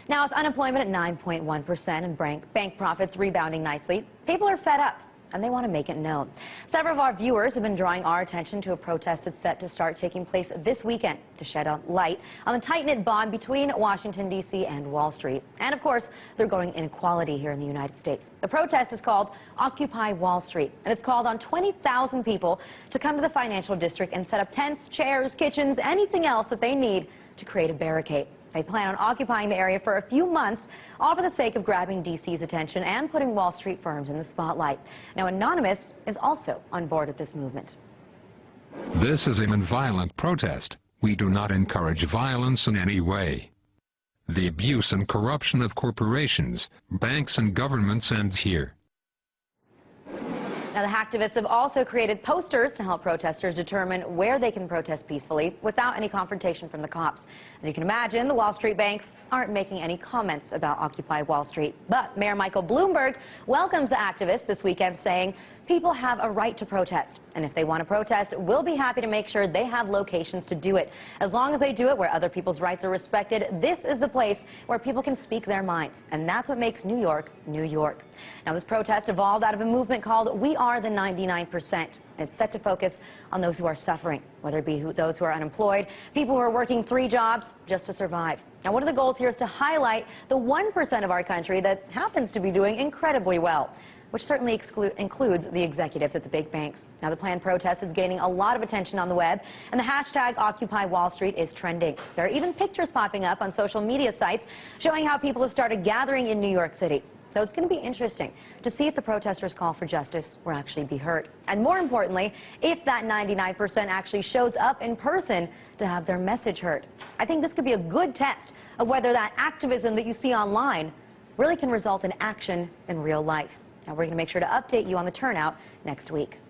Now, with unemployment at 9.1% and bank profits rebounding nicely, people are fed up and they want to make it known. Several of our viewers have been drawing our attention to a protest that's set to start taking place this weekend to shed a light on the tight-knit bond between Washington, D.C. and Wall Street. And, of course, they're growing inequality here in the United States. The protest is called Occupy Wall Street, and it's called on 20,000 people to come to the financial district and set up tents, chairs, kitchens, anything else that they need to create a barricade. They plan on occupying the area for a few months, all for the sake of grabbing D.C.'s attention and putting Wall Street firms in the spotlight. Now, Anonymous is also on board with this movement. This is a nonviolent protest. We do not encourage violence in any way. The abuse and corruption of corporations, banks, and governments ends here. Now, the hacktivists have also created posters to help protesters determine where they can protest peacefully without any confrontation from the cops. As you can imagine, the Wall Street banks aren't making any comments about Occupy Wall Street. But Mayor Michael Bloomberg welcomes the activists this weekend, saying people have a right to protest. And if they want to protest, we'll be happy to make sure they have locations to do it. As long as they do it where other people's rights are respected, this is the place where people can speak their minds. And that's what makes New York, New York. Now, this protest evolved out of a movement called We Are the 99%. It's set to focus on those who are suffering, whether it be those who are unemployed, people who are working 3 jobs just to survive. Now, one of the goals here is to highlight the 1% of our country that happens to be doing incredibly well, which certainly includes the executives at the big banks. Now, the planned protest is gaining a lot of attention on the web, and the hashtag Occupy Wall Street is trending. There are even pictures popping up on social media sites showing how people have started gathering in New York City. So it's going to be interesting to see if the protesters' call for justice will actually be heard. And more importantly, if that 99% actually shows up in person to have their message heard. I think this could be a good test of whether that activism that you see online really can result in action in real life. Now, we're going to make sure to update you on the turnout next week.